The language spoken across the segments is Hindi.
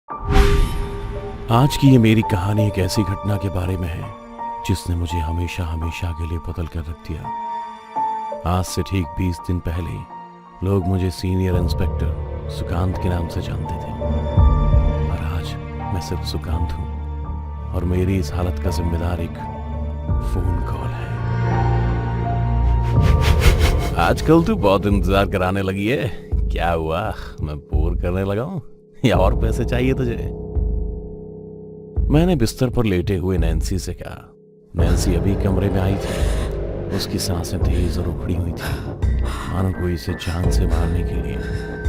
आज की ये मेरी कहानी एक ऐसी घटना के बारे में है जिसने मुझे हमेशा हमेशा के लिए बदल कर रख दिया। आज से ठीक 20 दिन पहले लोग मुझे सीनियर इंस्पेक्टर सुकांत के नाम से जानते थे, और आज मैं सिर्फ सुकांत हूं और मेरी इस हालत का जिम्मेदार एक फोन कॉल है। आजकल तू बहुत इंतजार कराने लगी है। क्या हुआ, मैं बोर करने लगा हूं या और पैसे चाहिए तुझे? मैंने बिस्तर पर लेटे हुए नैन्सी से कहा। नैन्सी अभी कमरे में आई थी। उसकी सांसें तेज और उखड़ी हुई थी, मानो कोई इसे जान से मारने के लिए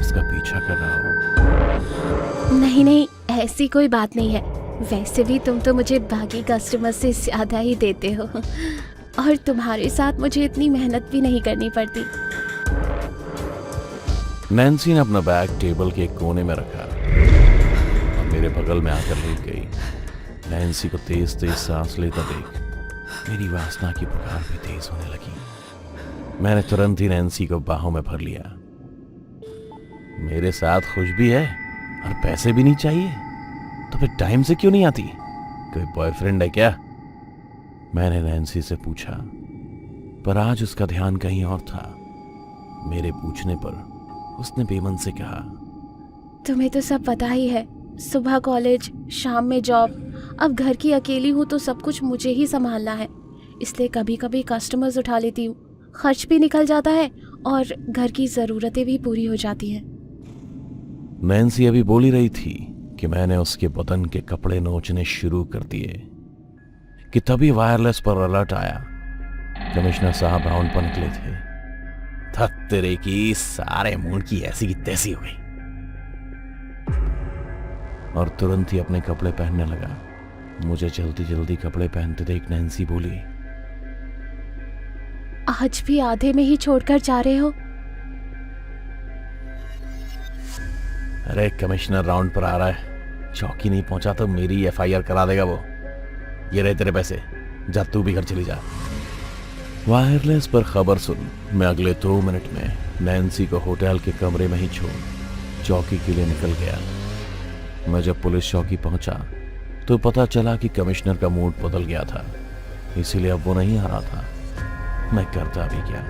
उसका पीछा कर रहा हो। नहीं नहीं, ऐसी कोई बात नहीं है। वैसे भी तुम तो मुझे बाकी कस्टमर से ज्यादा ही देते हो, और तुम्हारे साथ मुझे इतनी मेहनत भी नहीं करनी पड़ती। नैन्सी ने अपना बैग टेबल के एक कोने में रखा और मेरे बगल में आकर लेट गई। नैन्सी को तेज तेज सांस लेता देख मेरी वासना की पुकार भी तेज होने लगी। मैंने तुरंत ही नैन्सी को बाहों में भर लिया। मेरे साथ खुश भी है और पैसे भी नहीं चाहिए, तो फिर टाइम से क्यों नहीं आती? कोई बॉयफ्रेंड है क्या? मैंने नैन्सी से पूछा, पर आज उसका ध्यान कहीं और था। मेरे पूछने पर उसने बेमन से कहा, तुम्हें तो सब पता ही है, सुबह कॉलेज, शाम में जॉब। अब घर की अकेली हूँ तो सब कुछ मुझे ही संभालना है, इसलिए कभी कभी कस्टमर्स उठा लेती हूँ। खर्च भी निकल जाता है और घर की ज़रूरतें भी पूरी हो जाती हैं। नैन्सी अभी बोल ही रही थी कि मैंने उसके बदन के कपड़े नोचने शुरू कर दिए कि तभी वायरलेस पर अलर्ट आया। कमिश्नर साहब राउंड पर निकले थे। तेरे की सारे मूड की ऐसी की तैसी हो गई, और तुरंत ही अपने कपड़े पहनने लगा। मुझे जल्दी जल्दी कपड़े पहनते देख नैन्सी बोली, आज भी आधे में ही छोड़कर जा रहे हो? अरे कमिश्नर राउंड पर आ रहा है, चौकी नहीं पहुंचा तो मेरी एफआईआर करा देगा वो। ये रहे तेरे पैसे, जा तू भी घर चली जा। वायरलेस पर खबर सुन मैं अगले 2 मिनट में नैन्सी को होटल के कमरे में ही छोड़ चौकी के लिए निकल गया। मैं जब पुलिस चौकी पहुंचा तो पता चला कि कमिश्नर का मूड बदल गया था, इसीलिए अब वो नहीं आ रहा था। मैं करता भी क्या,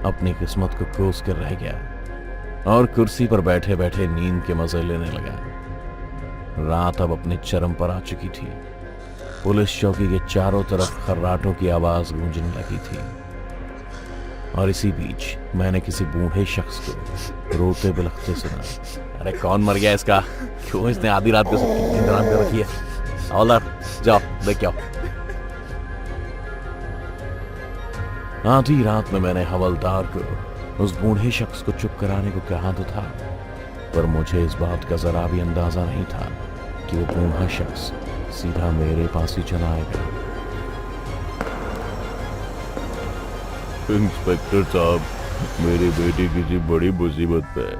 अपनी किस्मत को कोस कर रह गया और कुर्सी पर बैठे बैठे नींद के मजे लेने लगा। रात अब अपने चरम पर आ चुकी थी। पुलिस चौकी के चारों तरफ खर्राटों की आवाज गूंजने लगी थी, और इसी बीच मैंने किसी बूढ़े शख्स को रोते बिलखते सुना। अरे कौन मर गया इसका? क्यों इसने आधी रात को सबकी नींद हराम कर रखी है? हवलदार जाओ देख के आओ। आधी रात में मैंने हवलदार को उस बूढ़े शख्स को चुप कराने को कहा तो था, पर मुझे इस बात का जरा भी अंदाजा नहीं था कि वो बूढ़ा शख्स सीधा मेरे पास ही चला आएगा। इंस्पेक्टर साहब, मेरी बेटी किसी बड़ी मुसीबत में है।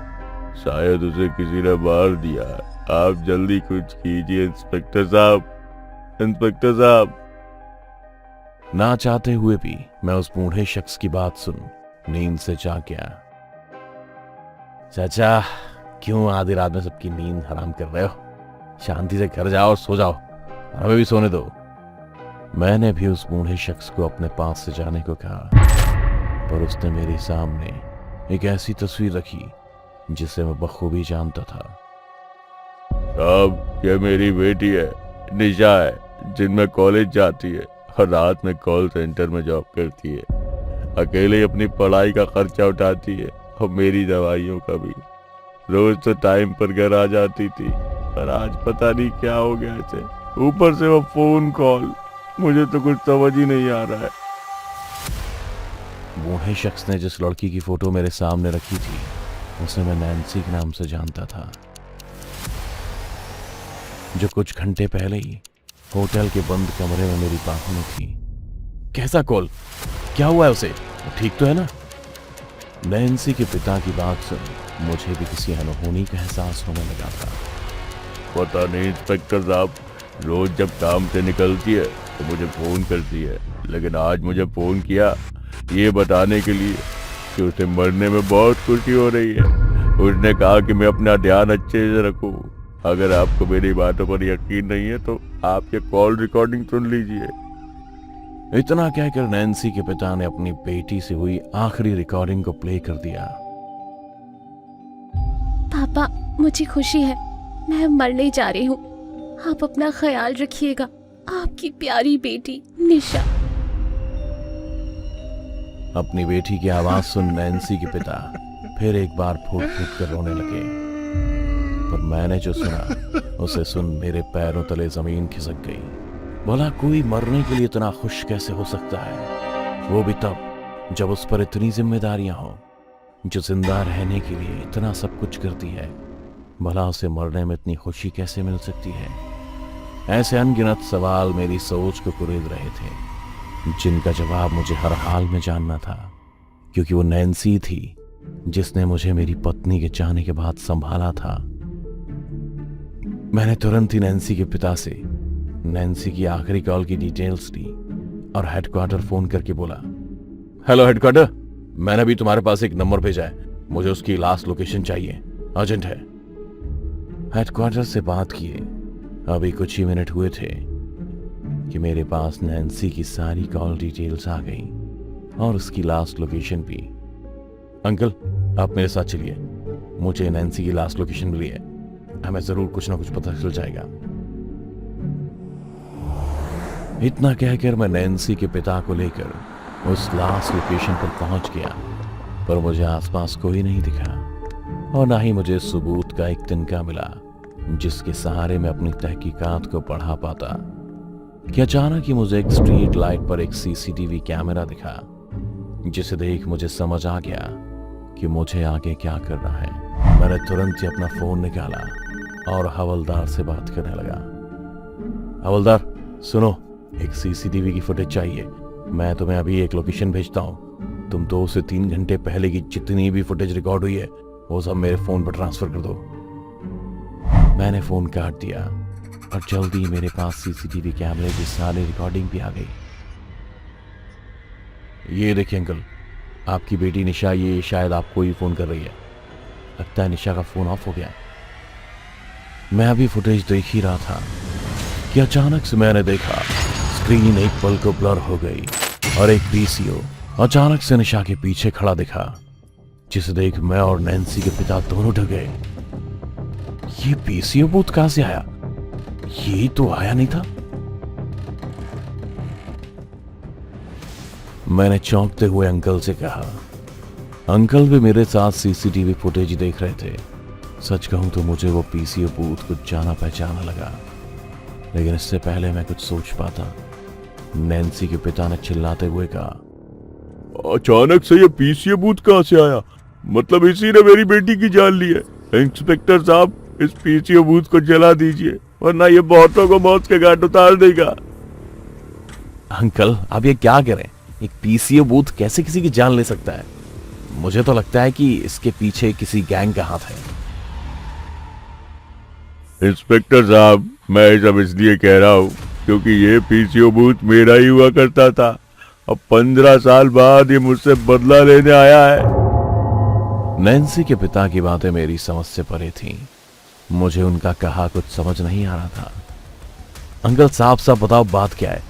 शायद उसे किसी ने मार दिया। आप जल्दी कुछ कीजिए इंस्पेक्टर साहब। इंस्पेक्टर साहब। ना चाहते हुए भी मैं उस बूढ़े शख्स की बात सुन नींद से जाग गया। चाचा, क्यों आधी रात में सबकी नींद हराम कर रहे हो? शांति से घर जाओ और सो जाओ, हमें भी सोने दो। मैंने भी उस बूढ़े शख्स को अपने पास से जाने को कहा, पर उसने मेरे सामने एक ऐसी तस्वीर रखी जिसे मैं बखूबी जानता था। साहब, ये मेरी बेटी है, निशा है, जिनमें कॉलेज जाती है और रात में कॉल सेंटर में जॉब करती है। अकेले अपनी पढ़ाई का खर्चा उठाती है और मेरी दवाइयों का भी। रोज तो टाइम पर घर आ जाती थी, पर आज पता नहीं क्या हो गया इसे। ऊपर से वो फोन कॉल, मुझे तो कुछ समझ ही नहीं आ रहा है। बूढ़े शख्स ने जिस लड़की की फोटो मेरे सामने रखी थी उसे मैं नैन्सी के नाम से जानता था, जो कुछ घंटे पहले ही होटल के बंद कमरे में मेरी बाहों में थी। कैसा कॉल? क्या हुआ है उसे? वो ठीक तो है ना? नैन्सी के पिता की बात सुन मुझे भी किसी अनहोनी का एहसास होने लगा था। पता नहीं इंस्पेक्टर साहब, रोज जब काम से निकलती है तो मुझे फोन करती है, लेकिन आज मुझे फोन किया ये बताने के लिए कि उसे मरने में बहुत खुशी हो रही है। उसने कहा कि मैं अपना ध्यान अच्छे से रखूं अगर आपको मेरी बातों पर यकीन नहीं है तो आप ये कॉल रिकॉर्डिंग सुन लीजिए। इतना कहकर नैन्सी के पिता ने अपनी बेटी से हुई आखिरी रिकॉर्डिंग को प्ले कर दिया। पापा, मुझे खुशी है, मैं मरने जा रही हूँ। आप अपना ख्याल रखिएगा। आपकी प्यारी बेटी निशा। अपनी बेटी की आवाज सुन नैन्सी के पिता फिर एक बार फूट फूट कर रोने लगे। पर मैंने जो सुना उसे सुन मेरे पैरों तले जमीन खिसक गई। भला कोई मरने के लिए इतना खुश कैसे हो सकता है, वो भी तब जब उस पर इतनी जिम्मेदारियां हो, जो जिंदा रहने के लिए इतना सब कुछ करती है। भला उसे मरने में इतनी खुशी कैसे मिल सकती है? ऐसे अनगिनत सवाल मेरी सोच को कुरेद रहे थे, जिनका जवाब मुझे हर हाल में जानना था, क्योंकि वो नैन्सी थी जिसने मुझे मेरी पत्नी के जाने के बाद संभाला था। मैंने तुरंत ही नैन्सी के पिता से नैन्सी की आखिरी कॉल की डिटेल्स ली और हेडक्वार्टर फोन करके बोला, हेलो हेडक्वार्टर, मैंने अभी तुम्हारे पास एक नंबर भेजा है, मुझे उसकी लास्ट लोकेशन चाहिए, अर्जेंट है। हेडक्वार्टर से बात किए अभी कुछ ही मिनट हुए थे कि मेरे पास नैन्सी की सारी कॉल डिटेल्स आ गई और उसकी लास्ट लोकेशन भी। अंकल, आप मेरे साथ चलिए, मुझे नैन्सी की लास्ट लोकेशन मिली है, हमें जरूर कुछ ना कुछ पता चल जाएगा। इतना कहकर मैं नैन्सी के पिता को लेकर उस लास्ट लोकेशन पर पहुंच गया, पर मुझे आसपास कोई नहीं दिखा और ना ही मुझे सबूत का एक तिनका मिला जिसके सहारे मैं अपनी तहकीकात को बढ़ा पाता कि अचानक ही मुझे एक स्ट्रीट लाइट पर एक सीसीटीवी कैमरा दिखा, जिसे देख मुझे समझ आ गया कि मुझे आगे क्या करना है। मैंने तुरंत ही अपना फोन निकाला और हवलदार से बात करने लगा। हवलदार सुनो, एक सीसीटीवी की फुटेज चाहिए। मैं तुम्हें अभी एक लोकेशन भेजता हूँ, तुम 2 से 3 घंटे पहले की जितनी भी फुटेज रिकॉर्ड हुई है वो सब मेरे फोन पर ट्रांसफर कर दो। मैंने फोन काट दिया और जल्दी मेरे पास सीसीटीवी कैमरे की सारी रिकॉर्डिंग भी आ गई। ये देखिए अंकल, आपकी बेटी निशा ये शायद आपको ही फोन कर रही है। लगता है निशा का फोन ऑफ हो गया है। मैं अभी फुटेज देख ही रहा था कि अचानक से मैंने देखा स्क्रीन एक पल को ब्लर हो गई और एक पीसीओ अचानक से निशा के पीछे खड़ा दिखा, जिसे देख मैं और नैन्सी के पिता दोनों डर गए। ये पीसीओ बूथ कहां से आया? ये तो आया नहीं था। मैंने चौंकते हुए अंकल से कहा। अंकल भी मेरे साथ सीसीटीवी फुटेज देख रहे थे। सच कहूं तो मुझे वो पीसीओ बूथ कुछ जाना पहचाना लगा, लेकिन इससे पहले मैं कुछ सोच पाता, नैन्सी के पिता ने चिल्लाते हुए कहा, अचानक से ये पीसीओ बूथ कहां से आया? मतलब इसी ने मेरी बेटी की जान ली है। इंस्पेक्टर साहब, इस पीसीओ बूथ को जला दीजिए, वरना ये बहुतों को मौत के घाट उतार देगा। अंकल आप ये क्या करें? एक पीसीओ बूथ कैसे किसी की जान ले सकता है? मुझे तो लगता है कि इसके पीछे किसी गैंग का हाथ है। इंस्पेक्टर साहब, मैं ये सब इसलिए कह रहा हूँ क्योंकि ये पीसीओ बूथ मेरा ही हुआ करता था। अब 15 साल बाद ये मुझसे बदला लेने आया है। नैन्सी के पिता की बातें मेरी समझ से परे थीं। मुझे उनका कहा कुछ समझ नहीं आ रहा था। अंकल साहब साहब बताओ बात क्या है,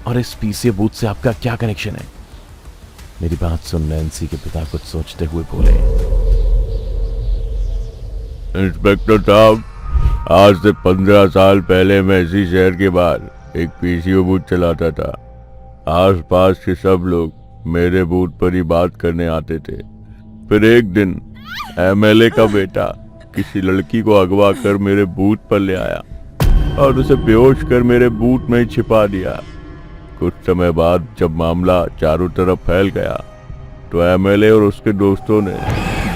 और इस पीसीओ बूथ से आपका क्या कनेक्शन है? मेरी बात सुन नैन्सी के पिता कुछ सोचते हुए बोले, इंस्पेक्टर साहब, आज से 15 साल पहले मैं इसी शहर के बाहर एक पीसीओ बूथ चलाता था। आसपास के सब लोग मेरे बूथ पर ही बात करने आते थे। फिर एक दिन एमएलए का बेटा किसी लड़की को अगवा कर मेरे बूथ पर ले आया और उसे बेहोश कर मेरे बूथ में ही छिपा दिया। कुछ समय बाद जब मामला चारों तरफ फैल गया तो एमएलए और उसके दोस्तों ने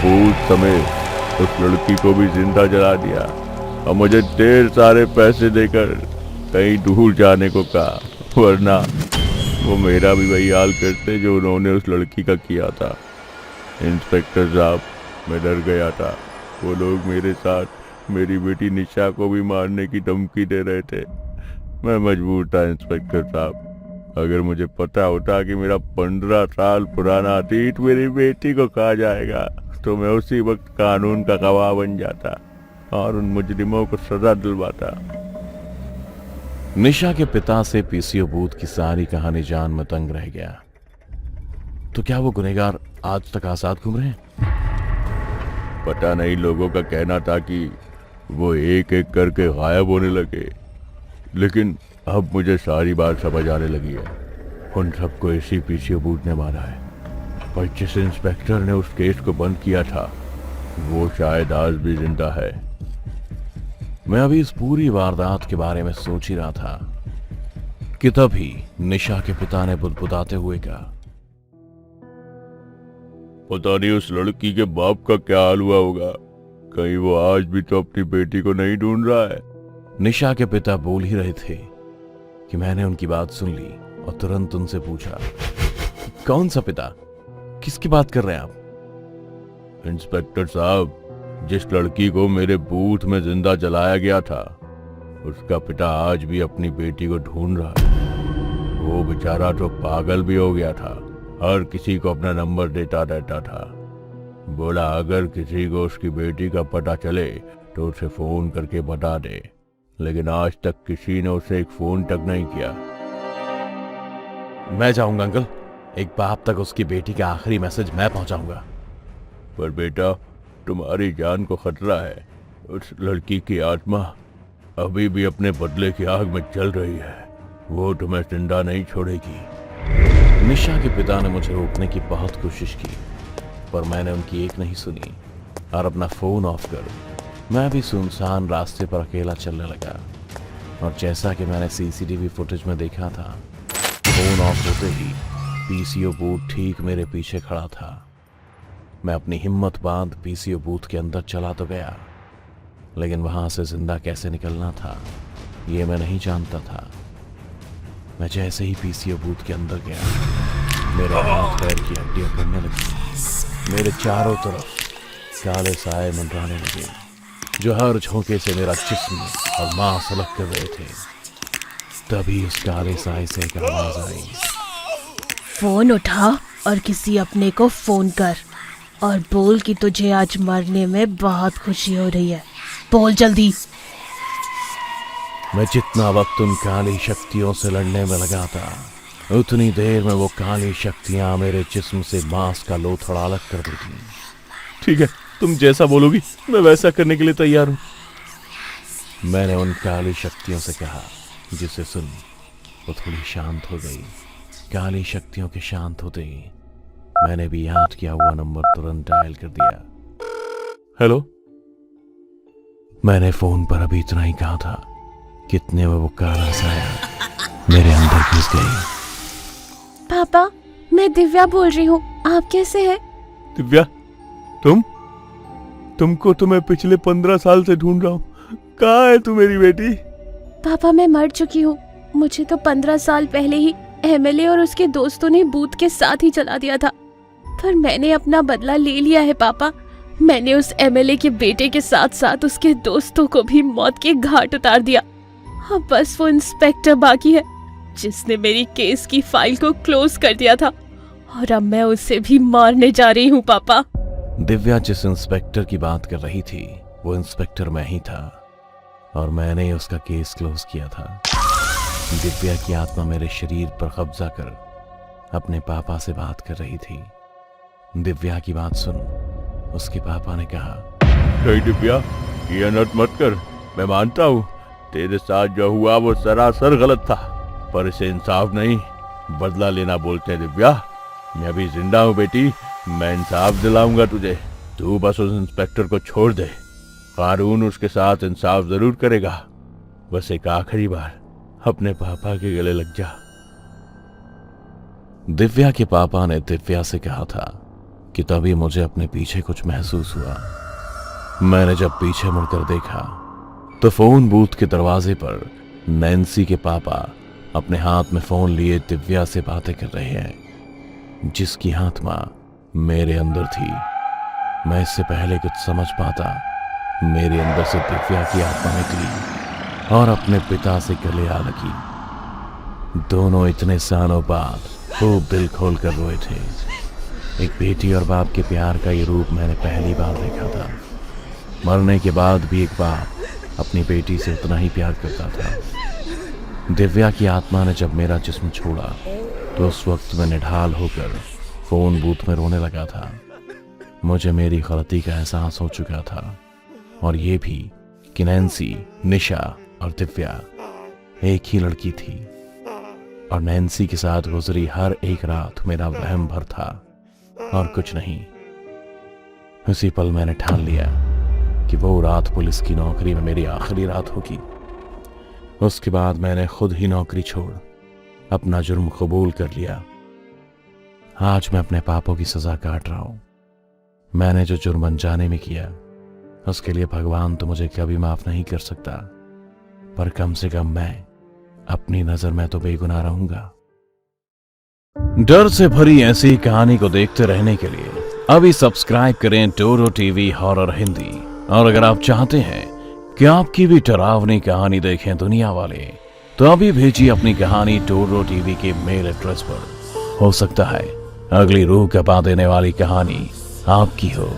बूथ समेत उस लड़की को भी जिंदा जला दिया और मुझे ढेर सारे पैसे देकर कहीं दूर जाने को कहा, वरना वो मेरा भी वही हाल करते जो उन्होंने उस लड़की का किया था। इंस्पेक्टर साहब, मैं डर गया था। वो लोग मेरे साथ मेरी बेटी निशा को भी मारने की धमकी दे रहे थे। मैं मजबूर था इंस्पेक्टर साहब। अगर मुझे पता होता कि मेरा 15 साल पुराना अतीत मेरी बेटी को कहा जाएगा तो मैं उसी वक्त कानून का गवाह बन जाता। और उन मुजरिमों को सजा दिलवाता। निशा के पिता से पीसीओ बूथ की सारी कहानी जान में तंग रह गया। तो क्या वो गुनहगार आज तक आजाद घूम रहे हैं? पता नहीं, लोगों का कहना था कि वो एक एक करके गायब होने लगे, लेकिन अब मुझे सारी बात समझ आने लगी है। उन सबको इसी पीसीओ बूथ ने मारा है, और जिस इंस्पेक्टर ने उस केस को बंद किया था वो शायद आज भी जिंदा है। मैं अभी इस पूरी वारदात के बारे में सोच ही रहा था कि तभी निशा के पिता ने बुदबुदाते हुए कहा, पता नहीं उस लड़की के बाप का क्या हाल हुआ होगा, कहीं वो आज भी तो अपनी बेटी को नहीं ढूंढ रहा है। निशा के पिता बोल ही रहे थे कि मैंने उनकी बात सुन ली और तुरंत उनसे पूछा, कौन सा पिता? किसकी बात कर रहे हैं आप? इंस्पेक्टर साहब, जिस लड़की को मेरे बूथ में जिंदा जलाया गया था उसका पिता आज भी अपनी बेटी को ढूंढ रहा है। वो बेचारा तो पागल भी हो गया था, हर किसी को अपना नंबर देता रहता था। बोला अगर किसी को उसकी बेटी का पता चले तो उसे फोन करके बता दे, लेकिन आज तक किसी ने उसे एक फोन तक नहीं किया। मैं जाऊंगा अंकल, एक बाप तक उसकी बेटी का आखिरी मैसेज मैं पहुंचाऊंगा। पर बेटा, तुम्हारी जान को खतरा है। उस लड़की की आत्मा अभी भी अपने बदले की आग में जल रही है, वो तुम्हें जिंदा नहीं छोड़ेगी। निशा के पिता ने मुझे रोकने की बहुत कोशिश की, पर मैंने उनकी एक नहीं सुनी और अपना फोन ऑफ कर मैं भी सुनसान रास्ते पर अकेला चलने लगा। और जैसा कि मैंने सीसीटीवी फुटेज में देखा था, फोन ऑफ होते ही पीसीओ बूथ ठीक मेरे पीछे खड़ा था। मैं अपनी हिम्मत बांध पीसीओ बूथ के अंदर चला तो गया, लेकिन वहां से जिंदा कैसे निकलना था ये मैं नहीं जानता था। मैं जैसे ही पीसीओ बूथ के अंदर गया, मेरे हाथ पैर की हड्डियां बनने लगी। मेरे चारों तरफ काले साए मंडराने लगे, जो हर झोंके से मेरा जिस्म और मांस अलग कर रहे थे। तभी उस काले साए से एक आवाज आई, फोन उठा और किसी अपने को फोन कर और बोल कि तुझे आज मरने में बहुत खुशी हो रही है। बोल जल्दी। मैं जितना वक्त उन काली शक्तियों से लड़ने में लगा था, उतनी देर में वो काली शक्तियां मेरे जिस्म से मांस का लोथड़ा अलग कर देती। ठीक है, तुम जैसा बोलोगी मैं वैसा करने के लिए तैयार हूं। मैंने उन काली शक्तियों से कहा, जिसे सुन वो थोड़ी शांत हो गई। काली शक्तियों के शांत होते ही मैंने भी याद किया हुआ नंबर तुरंत डायल कर दिया। हेलो। मैंने फोन पर अभी इतना ही कहा था, कितने में वो काला साया मेरे अंदर घुस गई। पापा, मैं दिव्या बोल रही हूँ, आप कैसे हैं? दिव्या, तुमको तो मैं पिछले 15 साल से ढूंढ रहा हूँ। कहाँ है तू मेरी बेटी? पापा, मैं मर चुकी हूँ। मुझे तो 15 साल पहले ही एमएलए और उसके दोस्तों ने बूथ के साथ ही चला दिया था, पर मैंने अपना बदला ले लिया है पापा। मैंने उस एमएलए के बेटे के साथ साथ उसके दोस्तों को भी मौत के घाट उतार दिया। अब बस वो इंस्पेक्टर बाकी है, जिसने मेरी केस की फाइल को क्लोज कर दिया था, और अब मैं उसे भी मारने जा रही हूँ पापा। दिव्या जिस इंस्पेक्टर की बात कर रही थी, वो इंस्पेक्टर मैं ही था, और मैंने ही उसका केस क्लोज किया था। दिव्या की आत्मा मेरे शरीर पर कब्जा कर अपने पापा से बात कर रही थी। दिव्या की बात सुन उसके पापा ने कहा, नहीं दिव्या, ये अनर्थ मत कर। मैं मानता हूँ तेरे साथ जो हुआ वो सरासर गलत था, पर इसे इंसाफ नहीं बदला लेना बोलते हैं। दिव्या, मैं अभी जिंदा हूँ बेटी, मैं इंसाफ दिलाऊंगा तुझे। तू बस उस इंस्पेक्टर को छोड़ दे, कानून उसके साथ इंसाफ जरूर करेगा। बस एक आखिरी बार अपने पापा के गले लग जा। दिव्या के पापा ने दिव्या से कहा था कि तभी मुझे अपने पीछे कुछ महसूस हुआ। मैंने जब पीछे मुड़कर देखा तो फोन बूथ के दरवाजे पर नैन्सी के पापा अपने हाथ में फोन लिए दिव्या से बातें कर रहे हैं, जिसकी आत्मा मेरे अंदर थी। मैं इससे पहले कुछ समझ पाता, मेरे अंदर से दिव्या की आत्मा निकली और अपने पिता से गले आ लगी। दोनों इतने सालों बाद खूब दिल खोल कर रोए थे। एक बेटी और बाप के प्यार का ये रूप मैंने पहली बार देखा था। मरने के बाद भी एक बाप अपनी बेटी से उतना ही प्यार करता था। दिव्या की आत्मा ने जब मेरा जिस्म छोड़ा तो उस वक्त मैं निढाल होकर फोन बूथ में रोने लगा था। मुझे मेरी गलती का एहसास हो चुका था और ये भी कि नैन्सी, निशा और दिव्या एक ही लड़की थी और नैन्सी के साथ गुजरी हर एक रात मेरा वहम भर था और कुछ नहीं। उसी पल मैंने ठान लिया कि वो रात पुलिस की नौकरी में मेरी आखिरी रात होगी। उसके बाद मैंने खुद ही नौकरी छोड़ अपना जुर्म कबूल कर लिया। आज मैं अपने पापों की सजा काट रहा हूं। मैंने जो जुर्म अनजाने में किया उसके लिए भगवान तो मुझे कभी माफ नहीं कर सकता, पर कम से कम मैं अपनी नजर में तो बेगुनाह रहूंगा। डर से भरी ऐसी कहानी को देखते रहने के लिए अभी सब्सक्राइब करें टोरो टीवी हॉरर हिंदी। और अगर आप चाहते हैं कि आपकी भी डरावनी कहानी देखें दुनिया वाले, तो अभी भेजिए अपनी कहानी टोरो टीवी के मेल एड्रेस पर। हो सकता है अगली रूह कपा देने वाली कहानी आपकी हो।